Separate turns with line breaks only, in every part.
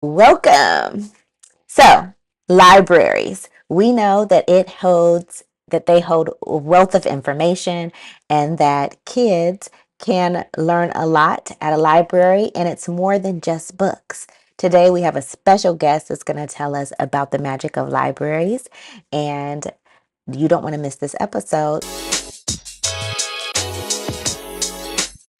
Welcome. So, libraries. We know that they hold a wealth of information and that kids can learn a lot at a library, and it's more than just books. Today we have a special guest that's going to tell us about the magic of libraries, and you don't want to miss this episode.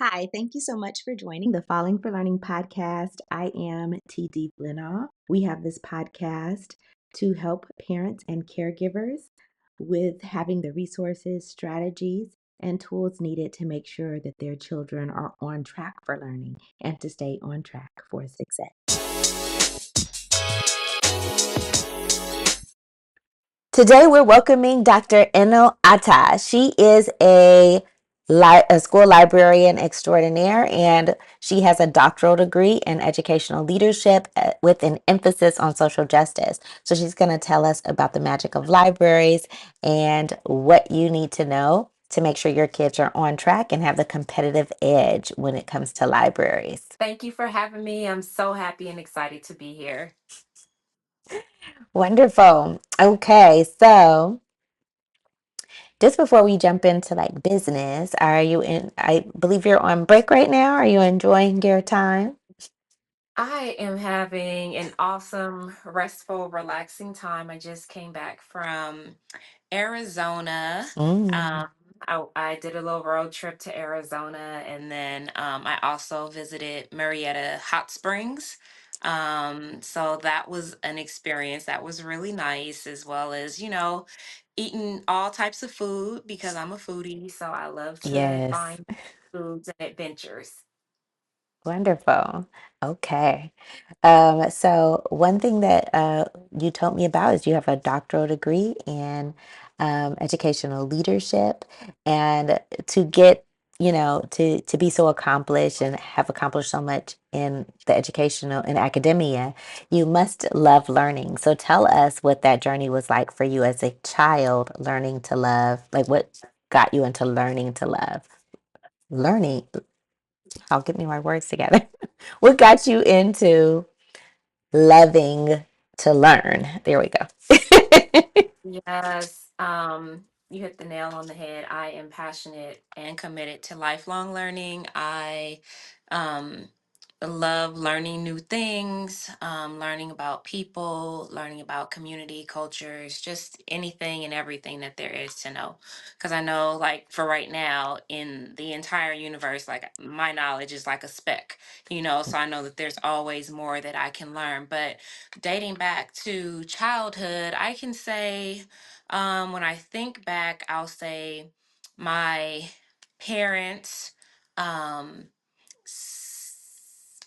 Hi, thank you so much for joining the Falling for Learning podcast. I am TD Blennaw. We have this podcast to help parents and caregivers with having the resources, strategies, and tools needed to make sure that their children are on track for learning and to stay on track for success. Today we're welcoming Dr. Eno Attah. She is a school librarian extraordinaire, and she has a doctoral degree in educational leadership with an emphasis on social justice. So she's going to tell us about the magic of libraries and what you need to know to make sure your kids are on track and have the competitive edge when it comes to libraries.
Thank you for having me. I'm so happy and excited to be here.
Wonderful. Okay, so just before we jump into like business, I believe you're on break right now. Are you enjoying your time?
I am having an awesome, restful, relaxing time. I just came back from Arizona.
Mm,
Um, I did a little road trip to Arizona, and then I also visited Marietta Hot Springs. So that was an experience that was really nice, as well as, eating all types of food because I'm a foodie. So I love to
yes.
find foods and adventures.
Wonderful. Okay. So one thing that you told me about is you have a doctoral degree in educational leadership, and to get, to be so accomplished and have accomplished so much in the educational and academia, you must love learning. So tell us what that journey was like for you as a child, learning to love, like what got you into learning to love. Learning, I'll get me my words together. What got you into loving to learn? There we go.
Yes, you hit the nail on the head. I am passionate and committed to lifelong learning. I um, love learning new things, learning about people, learning about community, cultures, just anything and everything that there is to know. Because I know, like, for right now, in the entire universe, like, my knowledge is like a speck, so I know that there's always more that I can learn. But dating back to childhood, I can say, when I think back, I'll say my parents, um,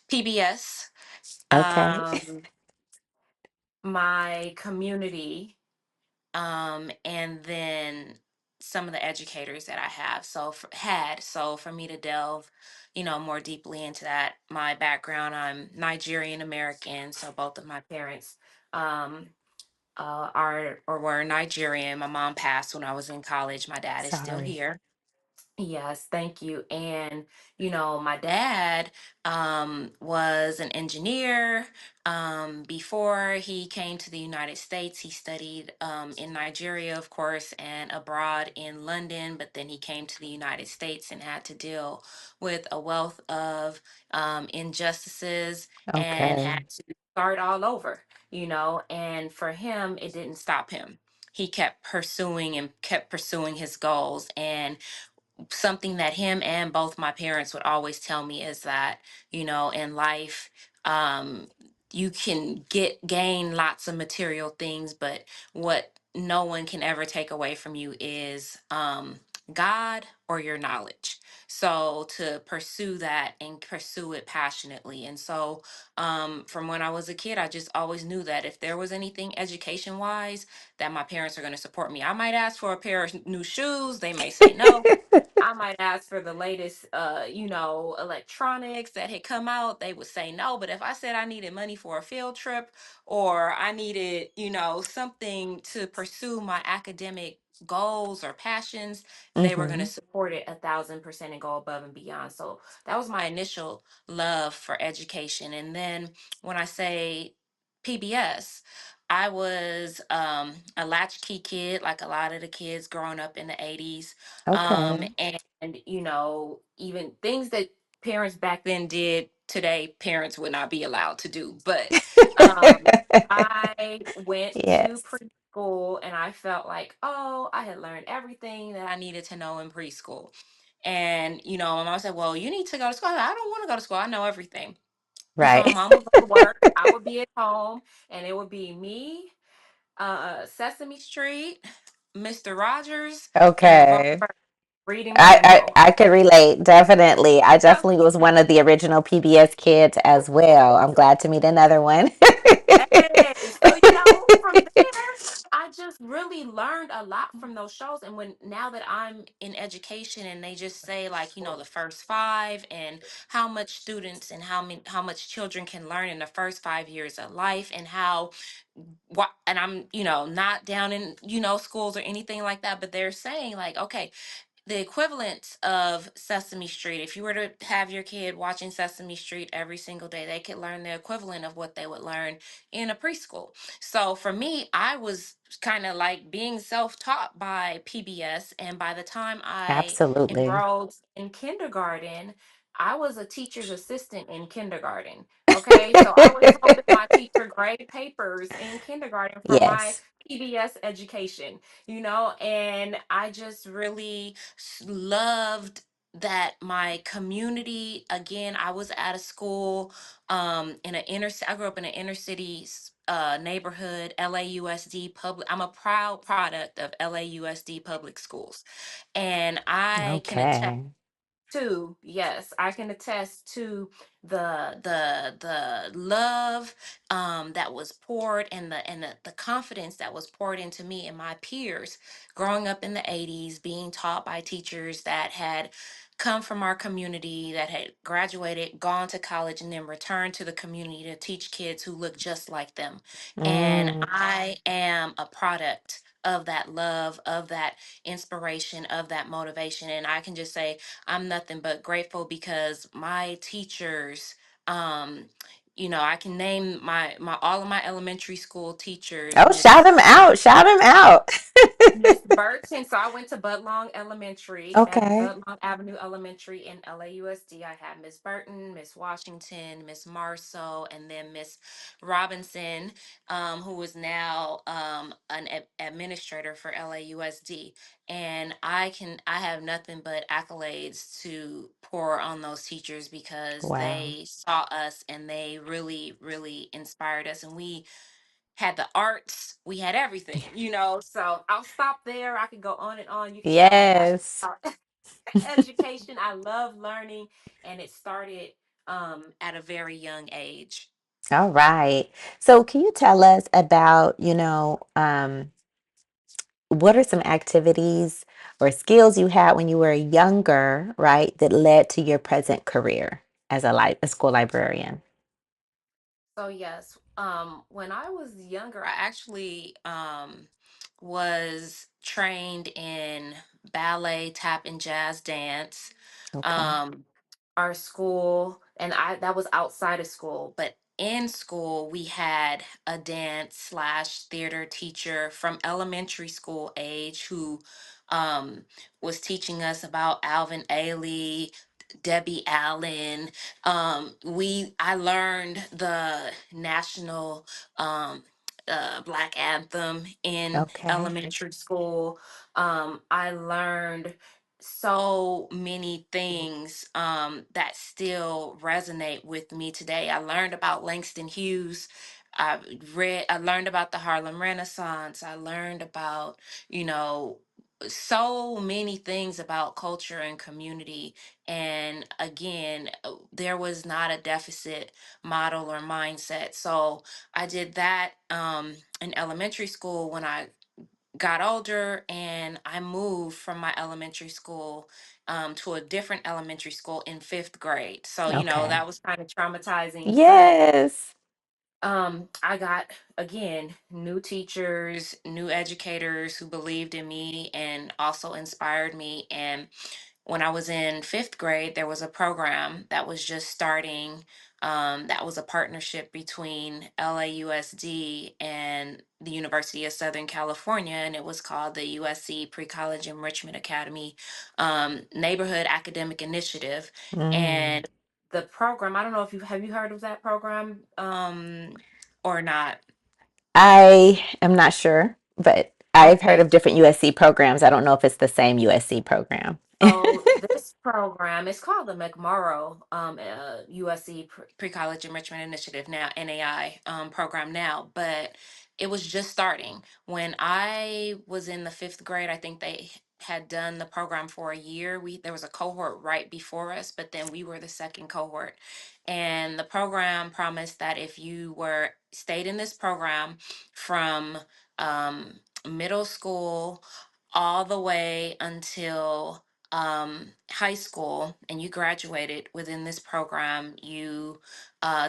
PBS,
Okay.
um, my community, and then some of the educators that I have. So for me to delve, more deeply into that, my background, I'm Nigerian American, so both of my parents. Um, are or were Nigerian. My mom passed when I was in college. My dad is still
Sorry.
here. Yes, thank you. And, my dad was an engineer. Before he came to the United States, he studied in Nigeria, of course, and abroad in London. But then he came to the United States and had to deal with a wealth of injustices and
Okay.
had to start all over, And for him, it didn't stop him. He kept pursuing and kept pursuing his goals. And something that him and both my parents would always tell me is that, in life, um you can gain lots of material things, but what no one can ever take away from you is God or your knowledge. So to pursue that and pursue it passionately. And so from when I was a kid, I just always knew that if there was anything education wise, that my parents are going to support me. I might ask for a pair of new shoes, they may say no. I might ask for the latest, electronics that had come out. They would say no. But if I said I needed money for a field trip, or I needed, something to pursue my academic goals or passions, they were going to
Mm-hmm.
support it 1,000% and go above and beyond. So that was my initial love for education. And then when I say PBS, I was a latchkey kid, like a lot of the kids growing up in the 80s.
Okay.
And, even things that parents back then did, today parents would not be allowed to do. But I went to
Yes.
preschool and I felt like, oh, I had learned everything that I needed to know in preschool. And, my mom said, well, you need to go to school. I don't want to go to school. I know everything. And so my
Right.
mom would go to work. I would be at home, and it would be me, Sesame Street, Mr. Rogers, and Far
Okay.
reading my
I,
remote.
I I could relate, definitely. I
So,
definitely was one of the original PBS kids as well. I'm glad to meet another one.
hey, so from there, I just really learned a lot from those shows. And now that I'm in education, and they just say, like, the first five, and how much students and how much children can learn in the first 5 years of life, and how what, and I'm, not down in, schools or anything like that, but they're saying, like, okay, the equivalent of Sesame Street. If you were to have your kid watching Sesame Street every single day, they could learn the equivalent of what they would learn in a preschool. So for me, I was kind of like being self taught by PBS. And by the time I
Absolutely.
enrolled in kindergarten, I was a teacher's assistant in kindergarten. Okay. So I was helping my teacher grade papers in kindergarten for my
Yes.
PBS education, and I just really loved that my community, again, I was at a school in an I grew up in an inner city neighborhood, LAUSD public. I'm a proud product of LAUSD public schools, and I can attest
Okay.
to, yes, I can attest to the love that was poured, and the confidence that was poured into me and my peers growing up in the 80s, being taught by teachers that had come from our community, that had graduated, gone to college, and then returned to the community to teach kids who look just like them. And
Mm.
I am a product of that love, of that inspiration, of that motivation. And I can just say I'm nothing but grateful, because my teachers, um, I can name my all of my elementary school teachers,
Oh, shout him out. Shout him out.
Miss Burton. So I went to Budlong Elementary, at
Okay.
Budlong Avenue Elementary in LAUSD. I had Miss Burton, Miss Washington, Miss Marceau, and then Miss Robinson, who is now an administrator for LAUSD. And I have nothing but accolades to pour on those teachers, because
Wow.
they saw us and they really, really inspired us. And we had the arts, we had everything, So I'll stop there. I could go on and on. You can tell I'm passionate
Yes.
about education. I love learning, and it started at a very young age.
All right. So, can you tell us about, what are some activities or skills you had when you were younger, right, that led to your present career as a school librarian?
So yes, when I was younger, I actually was trained in ballet, tap, and jazz dance.
Okay.
Um, our school, and I that was outside of school, but in school we had a dance slash theater teacher from elementary school age, who um, was teaching us about Alvin Ailey, Debbie Allen. I learned the national black anthem in
Okay.
elementary school. I learned so many things that still resonate with me today. I learned about Langston Hughes. I learned about the Harlem Renaissance. I learned about, you know, so many things about culture and community. And again, there was not a deficit model or mindset. So I did that in elementary school. When I got older, and I moved from my elementary school to a different elementary school in fifth grade. So,
Okay.
that was kind of traumatizing, but
Yes.
I got, again, new teachers, new educators who believed in me and also inspired me. And when I was in fifth grade, there was a program that was just starting. That was a partnership between LAUSD and the University of Southern California, and it was called the USC Pre-College Enrichment Academy Neighborhood Academic Initiative.
Mm.
And the program, I don't know if you heard of that program or not.
I am not sure, but I've heard
Okay.
of different USC programs. I don't know if it's the same USC program.
So this program is called the McMurrow USC Pre-College Enrichment Initiative, now NAI program now, but it was just starting. When I was in the fifth grade, I think they had done the program for a year. There was a cohort right before us, but then we were the second cohort. And the program promised that if you were stayed in this program from middle school all the way until high school and you graduated within this program, you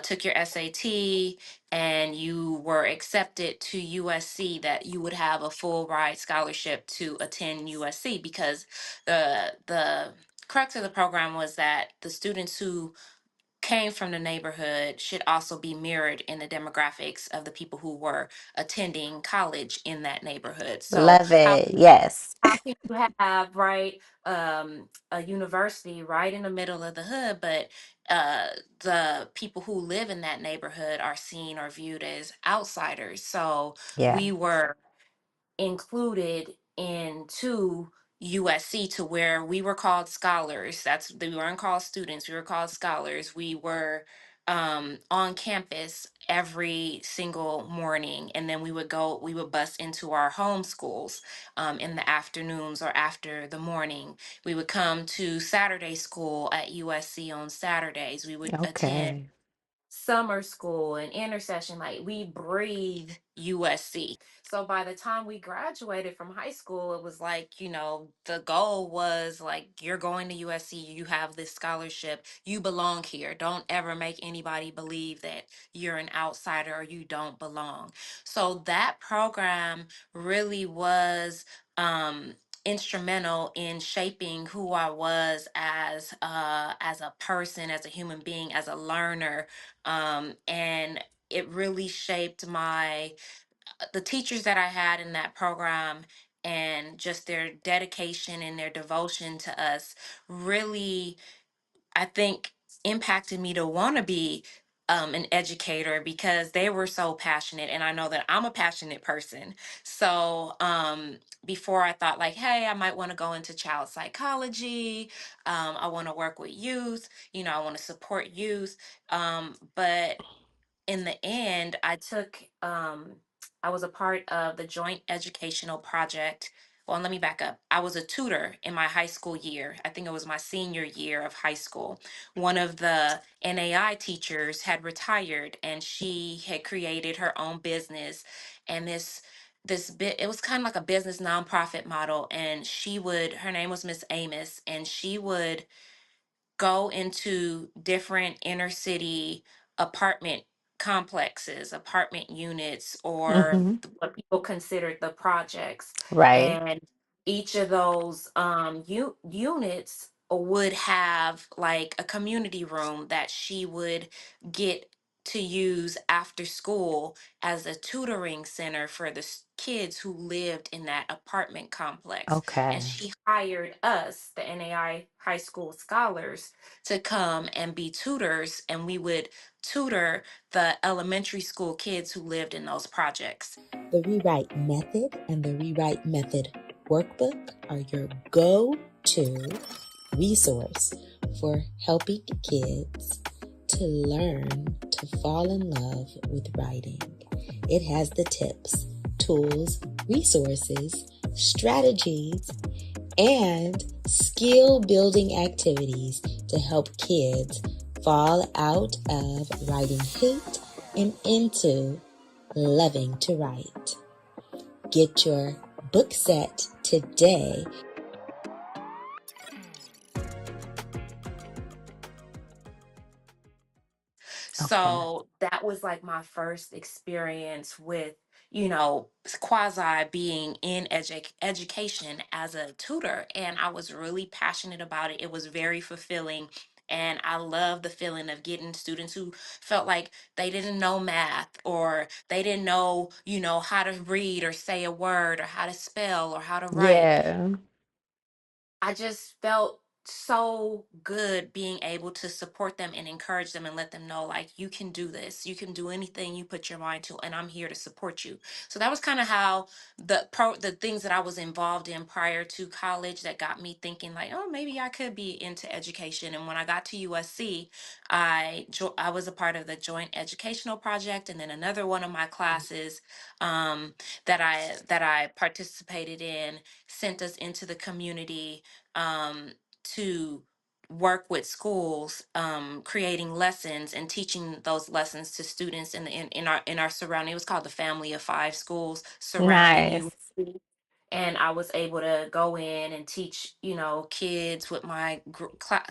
took your SAT and you were accepted to USC, that you would have a full ride scholarship to attend USC, because the crux of the program was that the students who came from the neighborhood should also be mirrored in the demographics of the people who were attending college in that neighborhood. So
Love it. Yes.
how can you have, right, a university right in the middle of the hood, but uh, the people who live in that neighborhood are seen or viewed as outsiders? So
Yeah.
we were included into USC, to where we were called scholars. We weren't called students, we were called scholars. We were on campus every single morning, and then we would bus into our home schools in the afternoons or after the morning. We would come to Saturday school at USC on Saturdays. We would attend
Okay.
summer school and intercession. Like, we breathe USC. So by the time we graduated from high school, it was like, the goal was like, you're going to USC, you have this scholarship, you belong here. Don't ever make anybody believe that you're an outsider or you don't belong. So that program really was instrumental in shaping who I was as a person, as a human being, as a learner, and it really shaped the teachers that I had in that program, and just their dedication and their devotion to us really, I think, impacted me to want to be an educator, because they were so passionate, and I know that I'm a passionate person. So before, I thought like, hey, I might want to go into child psychology. I want to work with youth. I want to support youth. But in the end, I was a part of the joint educational project. Well, let me back up. I was a tutor in my high school year. I think it was my senior year of high school. One of the NAI teachers had retired, and she had created her own business. And this bit it was kind of like a business nonprofit model, and her name was Miss Amos, and she would go into different inner city apartment complexes, apartment units, or
Hmm.
what people considered the projects.
Right.
And each of those units would have like a community room that she would get to use after school as a tutoring center for the kids who lived in that apartment complex. And
Okay.
she hired us, the NAI high school scholars, to come and be tutors, and we would tutor the elementary school kids who lived in those projects.
The Rewrite Method and the Rewrite Method Workbook are your go-to resource for helping kids to learn to fall in love with writing. It has the tips, tools, resources, strategies, and skill building activities to help kids fall out of writing hate and into loving to write. Get your book set today.
Okay.
So that that was like my first experience with, quasi being in education as a tutor. And I was really passionate about it. It was very fulfilling. And I love the feeling of getting students who felt like they didn't know math, or they didn't know, how to read or say a word or how to spell or how to write.
Yeah.
I just felt so good being able to support them and encourage them and let them know, like, you can do this. You can do anything you put your mind to, and I'm here to support you. So that was kind of how the things that I was involved in prior to college that got me thinking, like, oh, maybe I could be into education. And when I got to USC, I was a part of the joint educational project, and then another one of my classes um, that I participated in sent us into the community um, to work with schools, creating lessons and teaching those lessons to students in our surrounding. It was called the Family of Five schools surrounding you.
Nice.
And I was able to go in and teach, kids with my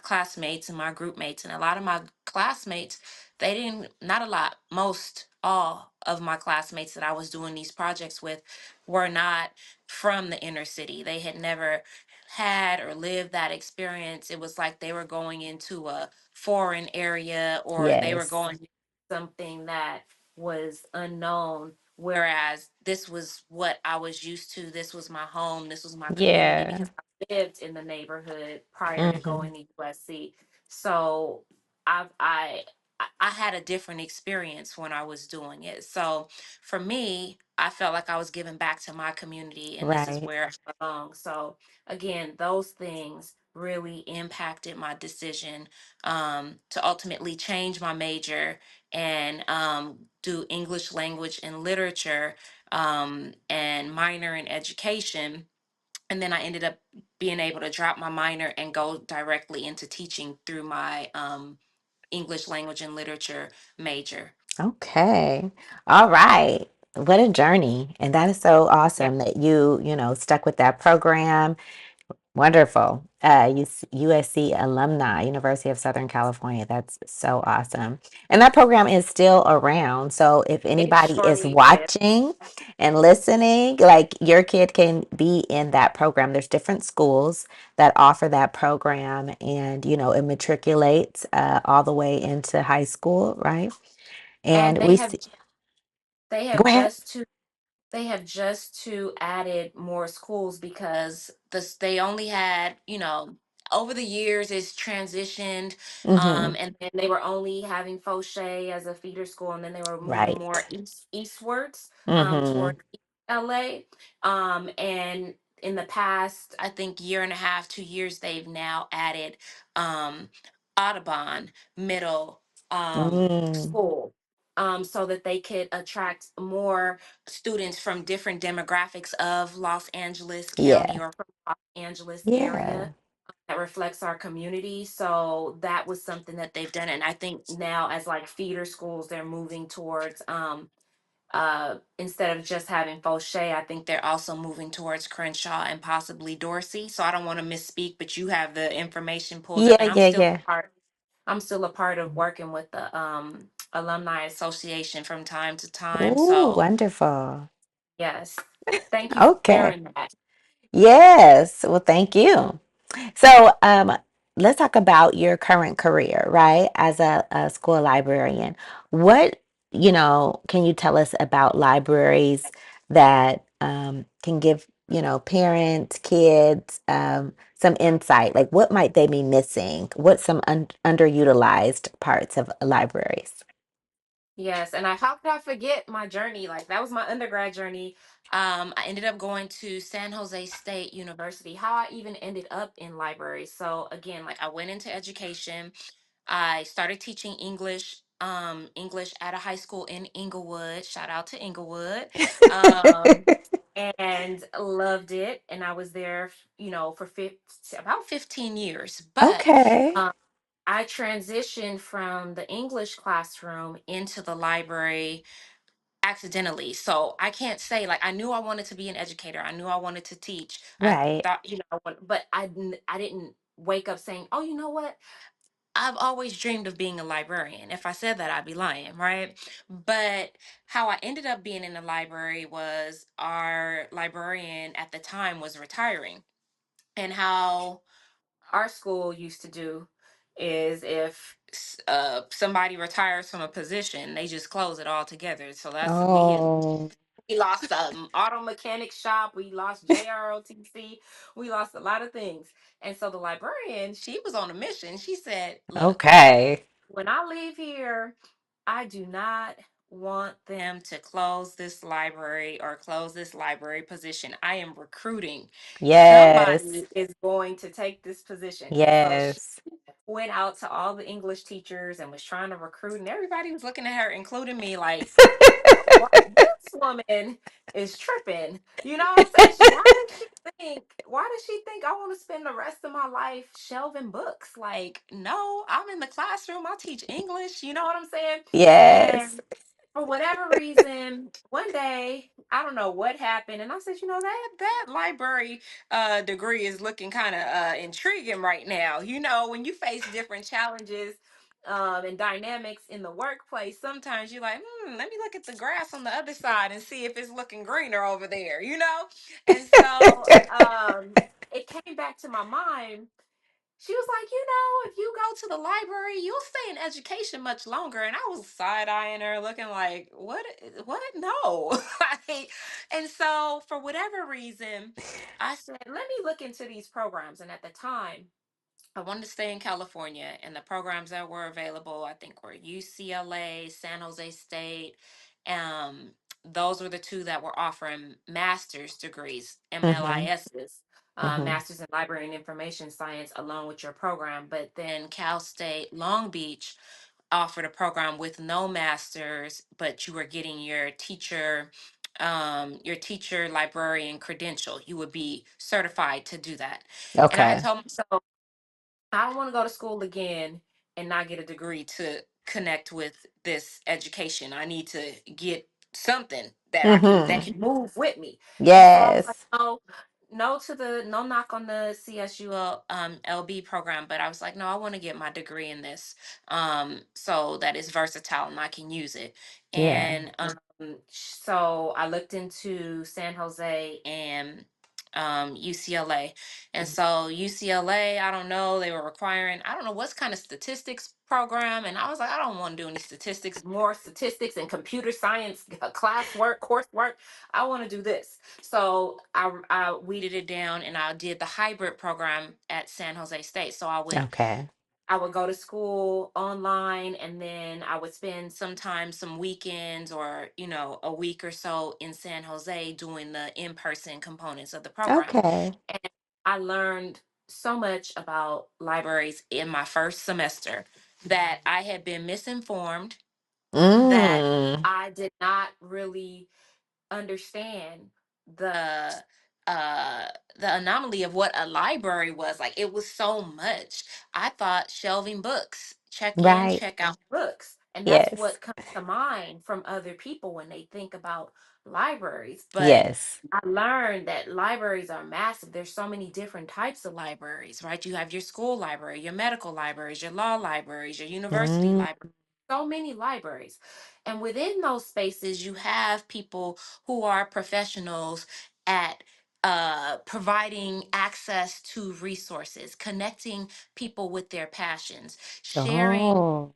classmates and my group mates. And a lot of my classmates, they didn't, not a lot, most all of my classmates that I was doing these projects with were not from the inner city. They had never had or lived that experience. It was like they were going into a foreign area, or they were
Yes.
going to something that was unknown, whereas this was what I was used to. This was my home, this was my community,
Yeah.
because I lived in the neighborhood prior to
Hmm.
going to USC. So I had a different experience when I was doing it. So for me, I felt like I was giving back to my community, and this is
Right.
where I belong. So again, those things really impacted my decision to ultimately change my major and do English language and literature, and minor in education. And then I ended up being able to drop my minor and go directly into teaching through my English language and literature major.
Okay. All right. What a journey. And that is so
Yeah.
awesome that stuck with that program. Wonderful. USC alumni, University of Southern California. That's so awesome. And that program is still around. So if
It
anybody is
surely is.
watching and listening, like your kid can be in that program. There's different schools that offer that program, and it matriculates all the way into high school, right?
And
And
they
we
have
see,
they
go
have
ahead.
just to They have just to added more schools, because they only had, over the years it's transitioned,
Mm-hmm.
and then they were only having Fauché as a feeder school, and then they were moving more
Right.
eastwards,
Mm-hmm.
towards LA. And in the past, I think year and a half, 2 years, they've now added um Audubon Middle
Mm.
School, so that they could attract more students from different demographics of Los Angeles County
Yeah.
or from Los Angeles area
Yeah.
that reflects our community. So that was something that they've done. And I think now, as like feeder schools, they're moving towards instead of just having Fauché, I think they're also moving towards Crenshaw and possibly Dorsey. So I don't want to misspeak, but you have the information pulled up,
Yeah,
and
yeah, yeah.
I'm still a part of working with the alumni association from time to time.
Ooh,
So
wonderful.
yes, thank you for
Okay.
sharing that.
Yes. Well, thank you. So, let's talk about your current career, right? As a school librarian. What, can you tell us about libraries that can give, parents, kids, some insight? Like, what might they be missing? What's some underutilized parts of libraries?
Yes, and how could I forget my journey? Like, that was my undergrad journey. I ended up going to San Jose State University. How I even ended up in libraries. So again, like, I went into education. I started teaching English at a high school in Inglewood. Shout out to Inglewood. Um, and loved it. And I was there, for about 15 years. But
Okay.
um, I transitioned from the English classroom into the library accidentally. So I can't say, like, I knew I wanted to be an educator. I knew I wanted to teach. I
Right.
thought, but I didn't wake up saying, "Oh, you know what? I've always dreamed of being a librarian. If I said that, I'd be lying, right? But how I ended up being in the library was our librarian at the time was retiring. And how our school used to do is if somebody retires from a position, they just close it all together. So that's
Oh,
we lost auto mechanic shop, we lost JROTC, we lost a lot of things. And so the librarian, she was on a mission. She said, "Look,
okay.
when I leave here, I do not want them to close this library or close this library position. I am recruiting.
Yes.
Somebody is going to take this position." And so she
Yes.
went out to all the English teachers and was trying to recruit, and everybody was looking at her, including me, like, this woman is tripping. You know what I'm saying? Why does she think I want to spend the rest of my life shelving books? Like, no, I'm in the classroom. I teach English. You know what I'm saying?
Yes.
And for whatever reason, one day, I don't know what happened, and I said, that library degree is looking kind of intriguing right now. When you face different challenges and dynamics in the workplace, sometimes you're like, let me look at the grass on the other side and see if it's looking greener over there. And so it came back to my mind. She was like, if you go to the library, you'll stay in education much longer. And I was side eyeing her, looking like, what? What? No. Like, and so, for whatever reason, I said, let me look into these programs. And at the time, I wanted to stay in California, and the programs that were available, I think, were UCLA, San Jose State. Um, those were the two that were offering master's degrees,
Mm-hmm.
MLISs,
Mm-hmm.
Masters in Library and Information Science, along with your program. But then Cal State Long Beach offered a program with no masters, but you were getting your teacher librarian credential. You would be certified to do that. And I had
Okay.
told myself, I don't want to go to school again and not get a degree to connect with this education. I need to get something that
Mm-hmm.
can move with me. And so I was like,
Yes.
no, no knock on the CSUL LB program, but I was like, no, I want to get my degree in this, so that it's versatile and I can use it.
Yeah.
And so I looked into San Jose and UCLA. And so UCLA, I don't know, they were requiring, I don't know what's kind of statistics program. And I was like, I don't want to do any statistics, more statistics and computer science classwork, coursework. I want to do this. So I weeded it down and I did the hybrid program at San Jose State. So
Okay.
I would go to school online, and then I would spend sometimes some weekends or, a week or so in San Jose doing the in-person components of the program.
Okay.
And I learned so much about libraries in my first semester that I had been misinformed, that
Mm.
I did not really understand the uh the anomaly of what a library was. Like, it was so much. I thought shelving books, check in,
Right.
check out books, and that's
Yes.
what comes to mind from other people when they think about libraries. But
Yes.
I learned that libraries are massive. There's so many different types of libraries, right? You have your school library, your medical libraries, your law libraries, your university
Mm.
library, so many libraries. And within those spaces, you have people who are professionals at providing access to resources, connecting people with their passions, sharing
Oh.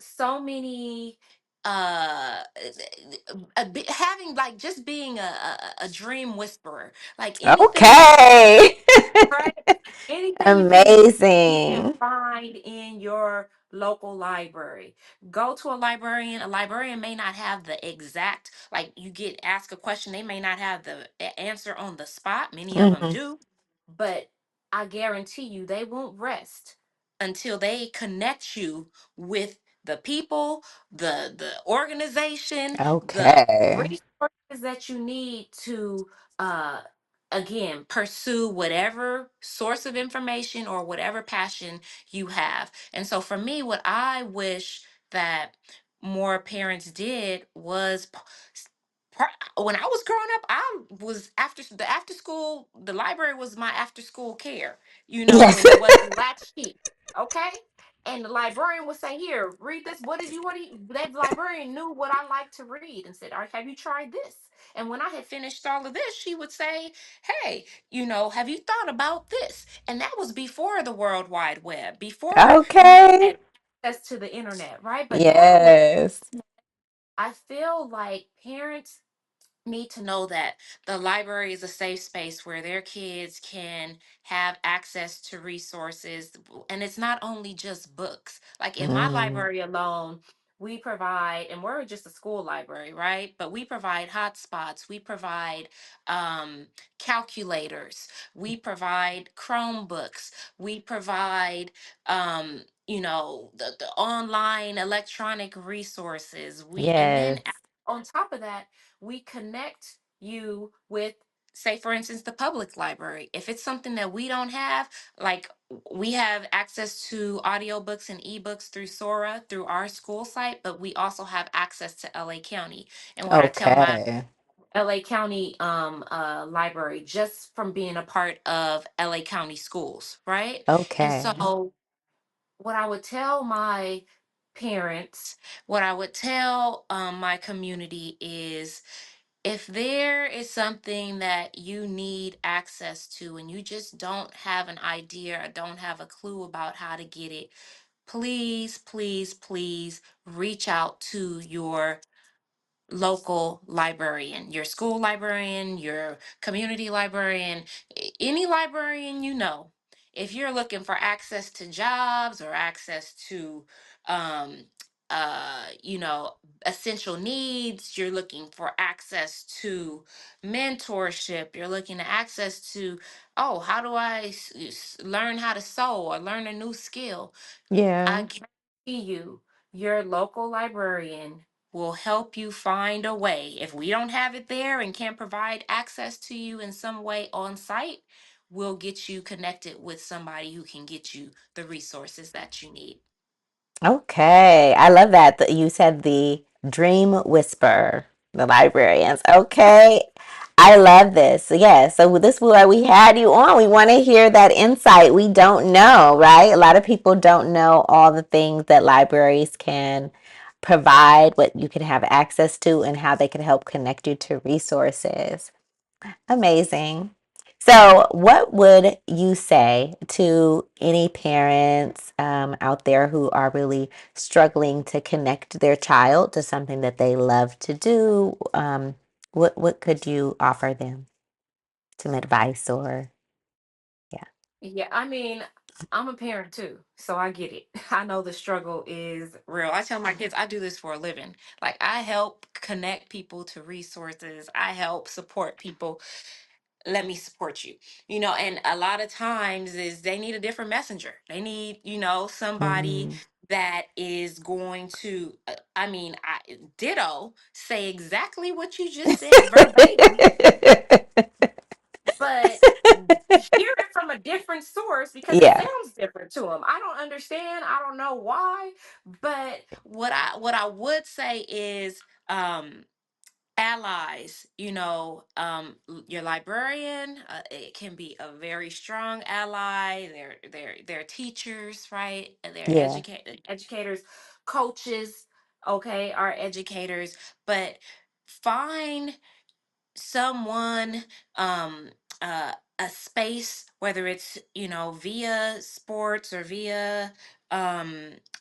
so many having, like, just being a dream whisperer, like anything that
Okay.
right? Anything you can dream, you can
Amazing.
find in your local library. Go to a librarian. A librarian may not have the exact, like, you get asked a question, they may not have the answer on the spot. Many of them
Hmm.
do, but I guarantee you they won't rest until they connect you with the people, the organization, the
Okay.
resources that you need to uh again pursue whatever source of information or whatever passion you have. And so for me, what I wish that more parents did was when I was growing up, I was after school. The library was my after school care,
Yes.
and it wasn't latchkey. Okay. And the librarian would say, "Here, read this. What do you?" That librarian knew what I liked to read and said, "All right, have you tried this?" And when I had finished all of this, she would say, "Hey, have you thought about this?" And that was before the World Wide Web, before we
Okay.
had access to the internet, right? But now with,
Yes.
I feel like parents need to know that the library is a safe space where their kids can have access to resources. And it's not only just books. Like in my
Mm,
library alone, we provide, and we're just a school library, right? But we provide hotspots, we provide um, calculators, we provide Chromebooks, we provide the online electronic resources. And then
yes.
on top of that, we connect you with, say for instance, the public library. If it's something that we don't have, like we have access to audiobooks and ebooks through Sora through our school site, but we also have access to LA County. And what I tell my
Okay.
LA County library, just from being a part of LA County schools, right? And
Okay.
so what I would tell my parents, what I would tell my community is, if there is something that you need access to and you just don't have an idea or don't have a clue about how to get it, please, please, please reach out to your local librarian, your school librarian, your community librarian, any librarian you know. If you're looking for access to jobs or access to, um, you know, essential needs, you're looking for access to mentorship, you're looking to access to, oh, how do I learn how to sew or learn a new skill? I
Yeah.
guarantee you, your local librarian will help you find a way. If we don't have it there and can't provide access to you in some way on site, we'll get you connected with somebody who can get you the resources that you need.
Okay. I love that. You said the dream whisper, the librarians. Okay. I love this. Yeah. So this is why we had you on. We want to hear that insight. We don't know, right? A lot of people don't know all the things that libraries can provide, what you can have access to, and how they can help connect you to resources. Amazing. So, what would you say to any parents out there who are really struggling to connect their child to something that they love to do? What could you offer them? Some advice or yeah.
Yeah, I mean, I'm a parent too, so I get it. I know the struggle is real. I tell my kids I do this for a living. Like, I help connect people to resources, I help support people. Let me support you, and a lot of times is they need a different messenger. They need, somebody
Mm-hmm.
that is going to, I mean, I ditto say exactly what you just said verbatim, but hear it from a different source because it
Yeah.
sounds different to them. I don't understand, I don't know why, but what I would say is, allies, your librarian, it can be a very strong ally. They're teachers, right? And they're
Yeah.
educators, coaches, okay, are educators. But find someone, um a space, whether it's, via sports or via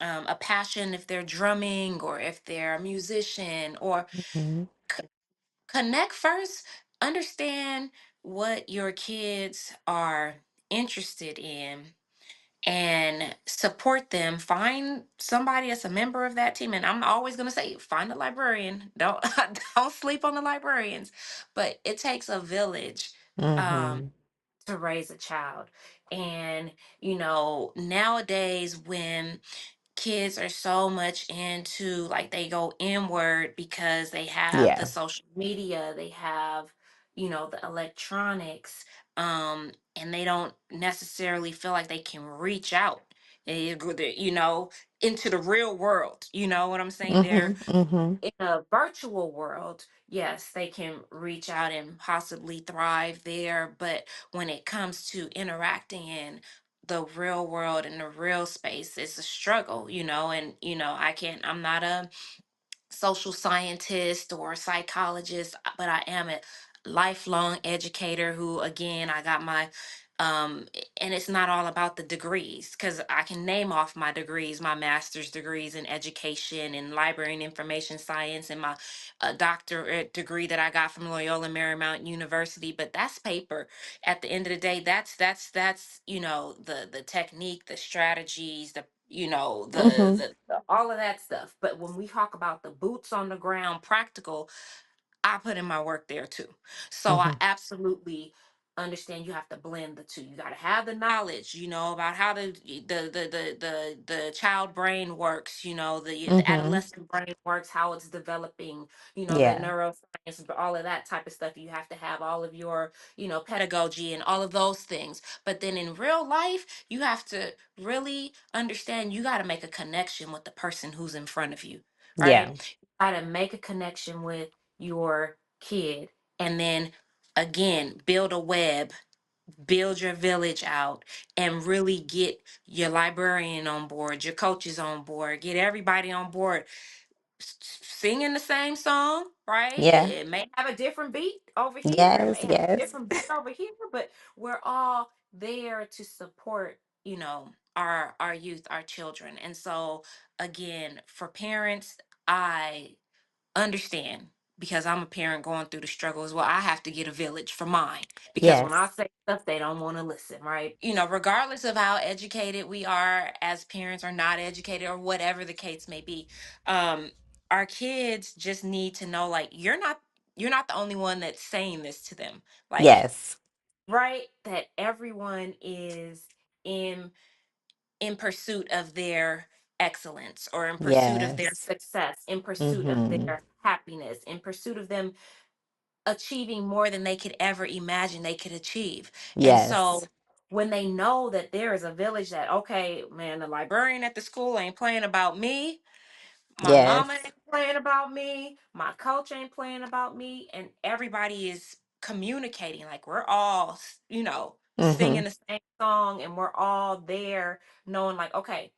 a passion, if they're drumming or if they're a musician, or
Mm-hmm.
connect first, understand what your kids are interested in, and support them. Find somebody that's a member of that team. And I'm always going to say, find a librarian. Don't don't sleep on the librarians. But it takes a village um
Mm-hmm.
to raise a child. And nowadays, when kids are so much into, like, they go inward because they have the
Yeah.
social media, they have, the electronics, and they don't necessarily feel like they can reach out. into the real world. You know what I'm saying? They're
Mhm. Mhm.
in a virtual world, yes, they can reach out and possibly thrive there. But when it comes to interacting in the real world and the real space, it's a struggle, you know. And, you know, I'm not a social scientist or a psychologist, but I am a lifelong educator who, again, I got my and it's not all about the degrees, because I can name off my degrees, my master's degrees in education and library and information science, and my doctorate degree that I got from Loyola Marymount University. But that's paper. At the end of the day, that's you know, the technique, the strategies, the, you know,
Mhm.
all of that stuff. But when we talk about the boots on the ground practical, I put in my work there too. So I
Mhm.
absolutely understand you have to blend the two. You got to have the knowledge, you know, about how the child brain works, you know, the
Mhm.
adolescent brain works, how it's developing, you know, the
Yeah.
neuroscience, all of that type of stuff. You have to have all of your, you know, pedagogy and all of those things. But then in real life, you have to really understand you got to make a connection with the person who's in front of you, right?
Yeah.
Got to make a connection with your kid, and then again build a web, build your village out, and really get your librarian on board, your coaches on board, get everybody on board, singing the same song, right?
Yeah.
It may have a different beat over here, it
Yes.
may have a
Yes.
different beat over here, but we're all there to support, you know, our youth, our children. And so again, for parents, I understand, because I'm a parent going through the struggle as well. I have to get a village for mine, because when I
Yes.
say stuff, they don't want to listen, right? You know, regardless of how educated we are as parents or not educated or whatever the case may be, um, our kids just need to know, like, you're not the only one that's saying this to them. Like,
Yes.
right? That everyone is in pursuit of their excellence, or in pursuit of their
Yes.
success, in pursuit of
Mhm.
their happiness, in pursuit of them achieving more than they could ever imagine they could achieve. And
Yes.
so when they know that there is a village, that, okay, man, the librarian at the school ain't playing about me, my
Yes.
mama ain't playing about me, my coach ain't playing about me, and everybody is communicating, like we're all, you know, singing
Mhm.
the same song, and we're all there knowing, like, okay,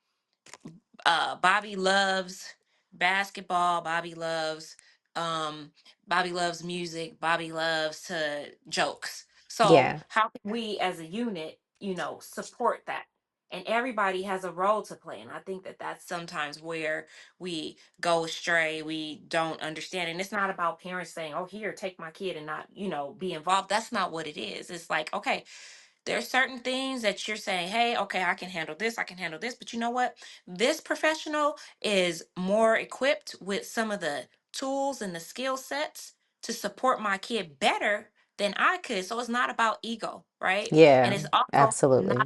Bobby loves basketball, um Bobby loves music, Bobby loves to jokes. So
Yeah.
how can we as a unit, you know, support that? And everybody has a role to play. And I think that that's sometimes where we go astray. We don't understand. And it's not about parents saying, oh, here, take my kid, and not, you know, be involved. That's not what it is. It's like, okay, there's certain things that you're saying, hey, okay, I can handle this, I can handle this. But you know what? This professional is more equipped with some of the tools and the skill sets to support my kid better than I could. So it's not about ego, right? And
Yeah.
it's also
Absolutely.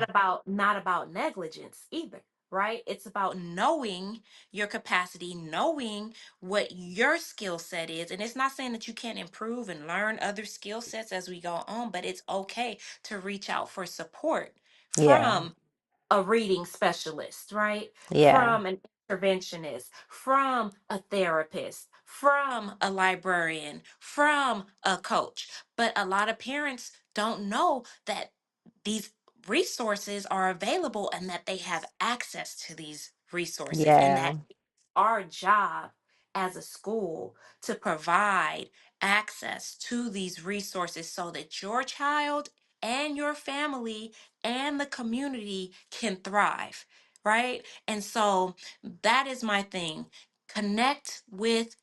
not about negligence either, right? It's about knowing your capacity, knowing what your skill set is. And it's not saying that you can't improve and learn other skill sets as we go on, but it's okay to reach out for support
Yeah.
from a reading specialist, right?
Yeah.
From an interventionist, from a therapist, from a librarian, from a coach. But a lot of parents don't know that these resources are available, and that they have access to these resources, and
Yeah.
that our job as a school to provide access to these resources so that your child and your family and the community can thrive, right? And so that is my thing. Connect with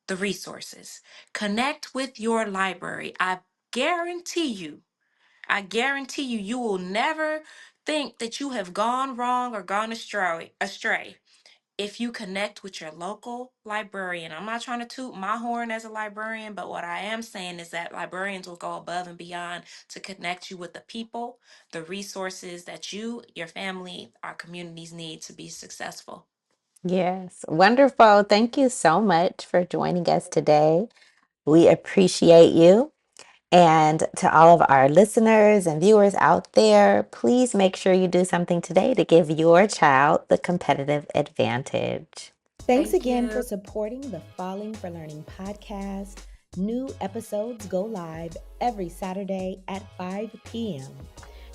the resources, connect with your library. Guarantee you, I guarantee you, you will never think that you have gone wrong or gone astray if you connect with your local librarian. I'm not trying to toot my horn as a librarian, but what I am saying is that librarians will go above and beyond to connect you with the people, the resources that you, your family, our communities need to be successful.
Yes. Wonderful. Thank you so much for joining us today. We appreciate you. And to all of our listeners and viewers out there, please make sure you do something today to give your child the competitive advantage.
Thanks
Thank
again
you.
for supporting the Falling for Learning podcast. New episodes go live every Saturday at 5 p.m.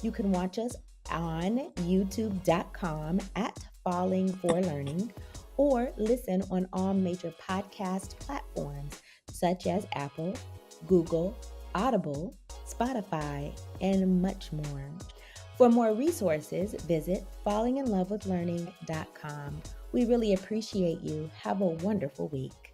You can watch us on youtube.com at Falling for Learning or listen on all major podcast platforms such as Apple, Google, Audible, Spotify, and much more. For more resources, visit fallinginlovewithlearning.com. We really appreciate you. Have a wonderful week.